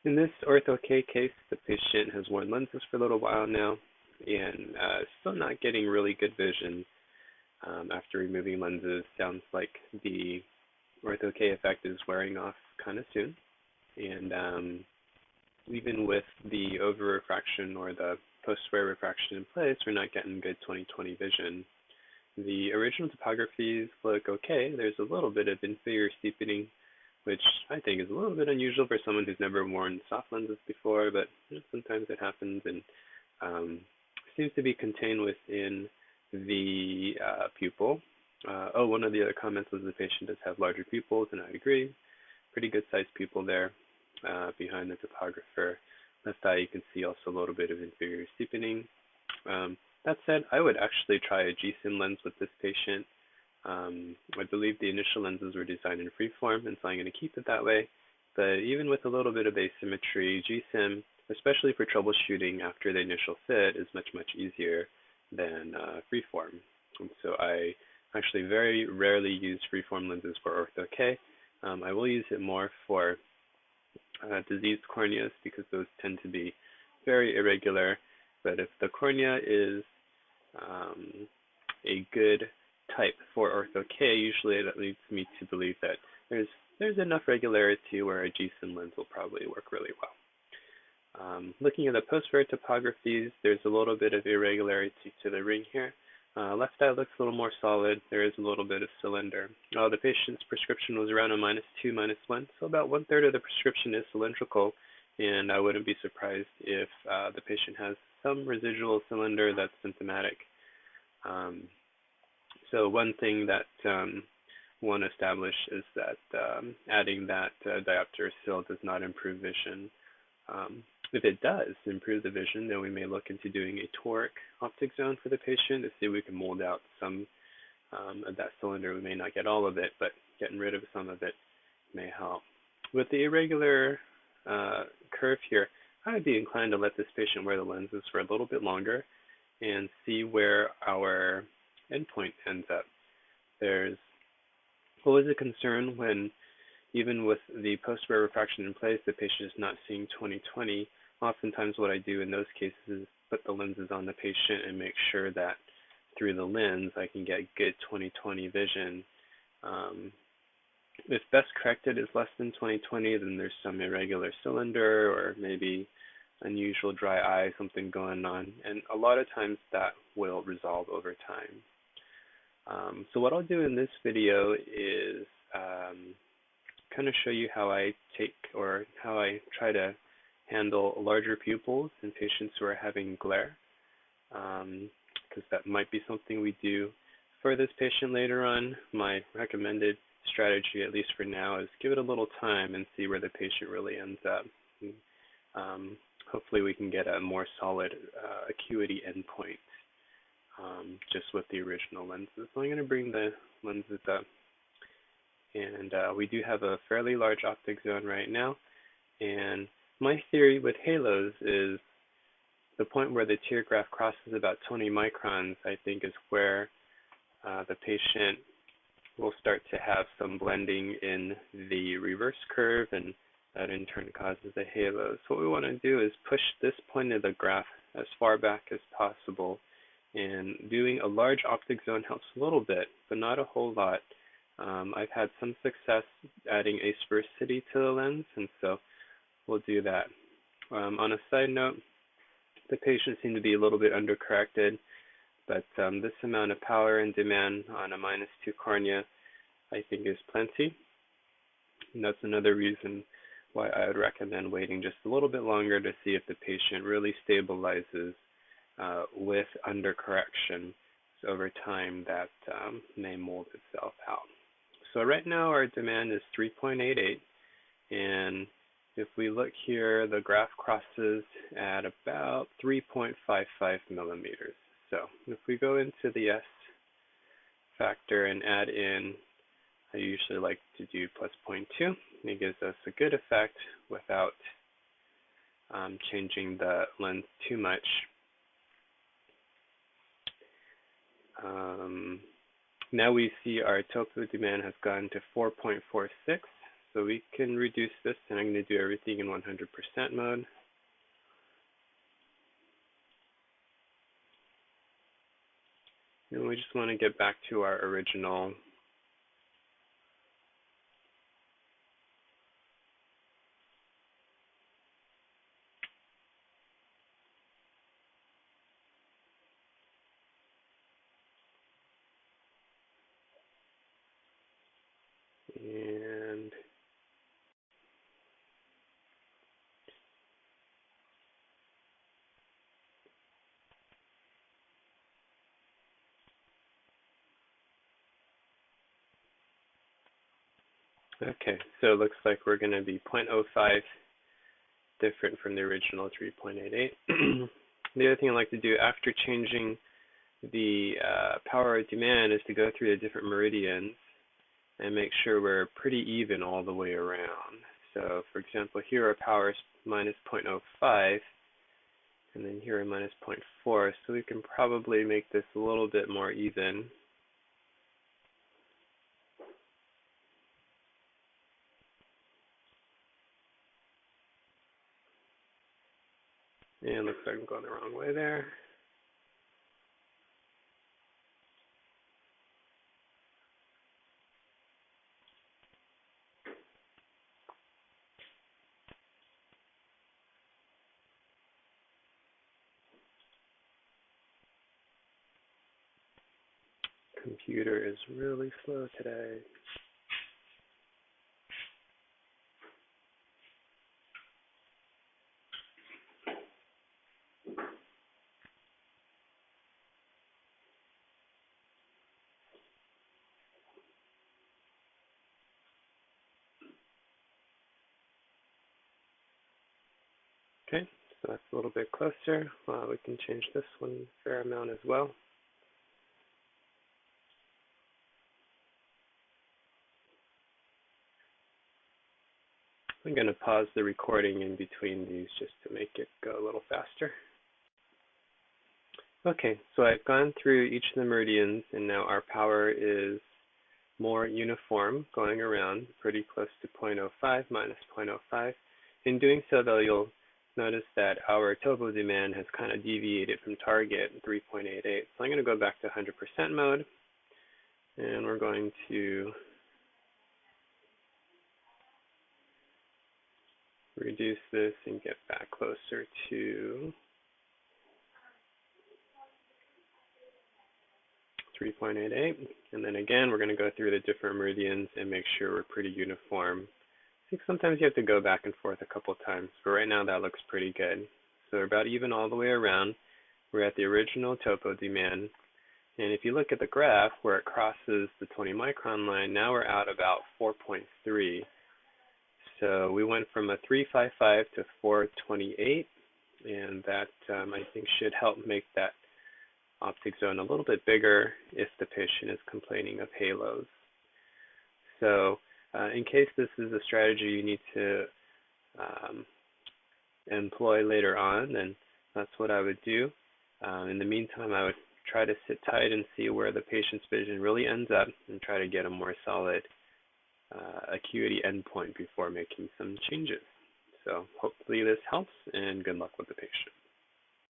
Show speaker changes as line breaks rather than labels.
In this ortho-K case, the patient has worn lenses for a little while now and still not getting really good vision after removing lenses. Sounds like the ortho-K effect is wearing off kind of soon. And even with the over-refraction or the post-wear refraction in place, we're not getting good 20/20 vision. The original topographies look okay. There's a little bit of inferior steepening, which I think is a little bit unusual for someone who's never worn soft lenses before, but sometimes it happens and seems to be contained within the pupil. One of the other comments was the patient does have larger pupils, and I agree. Pretty good sized pupil there behind the topographer. Left eye, you can see also a little bit of inferior steepening. That said, I would actually try a GSIM lens with this patient. I believe the initial lenses were designed in freeform, and so I'm going to keep it that way. But even with a little bit of asymmetry, GSIM, especially for troubleshooting after the initial fit, is much, much easier than freeform. And so I actually very rarely use freeform lenses for ortho-K. I will use it more for diseased corneas because those tend to be very irregular. But if the cornea is a good type for ortho-K, usually that leads me to believe that there's enough regularity where a GSIM lens will probably work really well. Looking at the post-wear topographies, there's a little bit of irregularity to the ring here. Left eye looks a little more solid. There is a little bit of cylinder. The patient's prescription was around a -2, -1, so about 1/3 of the prescription is cylindrical, and I wouldn't be surprised if the patient has some residual cylinder that's symptomatic. So one thing that one establish is that adding that diopter still does not improve vision. If it does improve the vision, then we may look into doing a toric optic zone for the patient to see if we can mold out some of that cylinder. We may not get all of it, but getting rid of some of it may help. With the irregular curve here, I would be inclined to let this patient wear the lenses for a little bit longer and see where our endpoint ends up. There's always a concern when, even with the post-wear refraction in place, the patient is not seeing 20/20. Oftentimes what I do in those cases is put the lenses on the patient and make sure that through the lens I can get good 20/20 vision. If best corrected is less than 20/20, then there's some irregular cylinder or maybe unusual dry eye, something going on, and a lot of times that will resolve over time. So what I'll do in this video is kind of show you how I try to handle larger pupils in patients who are having glare, because that might be something we do for this patient later on. My recommended strategy, at least for now, is give it a little time and see where the patient really ends up. Hopefully we can get a more solid acuity endpoint just with the original lenses. So I'm going to bring the lenses up. And we do have a fairly large optic zone right now. And my theory with halos is the point where the tear graft crosses about 20 microns, I think, is where the patient will start to have some blending in the reverse curve, and that in turn causes a halo. So what we want to do is push this point of the graph as far back as possible. And doing a large optic zone helps a little bit, but not a whole lot. I've had some success adding asphericity to the lens, and so we'll do that. On a side note, the patient seemed to be a little bit undercorrected, but this amount of power and demand on a -2 cornea, I think, is plenty. And that's another reason why I would recommend waiting just a little bit longer to see if the patient really stabilizes with undercorrection. So over time, that may mold itself out. So right now our demand is 3.88, and if we look here, the graph crosses at about 3.55 millimeters. So if we go into the S factor and add in, I usually like to do plus 0.2. It gives us a good effect without changing the lens too much. Now we see our total demand has gone to 4.46, So we can reduce this, and I'm going to do everything in 100% mode. And we just want to get back to our original and okay, so it looks like we're going to be 0.05 different from the original 3.88. The other thing I like to do after changing the power of demand is to go through the different meridians and make sure we're pretty even all the way around. So for example, here our power is minus 0.05, and then here are minus 0.4, so we can probably make this a little bit more even. And looks like I'm going the wrong way there. Computer is really slow today. Okay, so that's a little bit closer. We can change this one a fair amount as well. I'm going to pause the recording in between these just to make it go a little faster. Okay, so I've gone through each of the meridians, and now our power is more uniform, going around pretty close to 0.05 minus 0.05. In doing so, though, you'll notice that our topo demand has kind of deviated from target 3.88. So I'm going to go back to 100% mode, and we're going to reduce this and get back closer to 3.88. And then again, we're going to go through the different meridians and make sure we're pretty uniform. I think sometimes you have to go back and forth a couple times, but right now that looks pretty good. So we're about even all the way around. We're at the original topo demand. And if you look at the graph where it crosses the 20 micron line, now we're out about 4.3. So we went from a 355 to 428, and that I think should help make that optic zone a little bit bigger if the patient is complaining of halos. So in case this is a strategy you need to employ later on, then that's what I would do. In the meantime, I would try to sit tight and see where the patient's vision really ends up and try to get a more solid acuity endpoint before making some changes. So hopefully this helps, and good luck with the patient.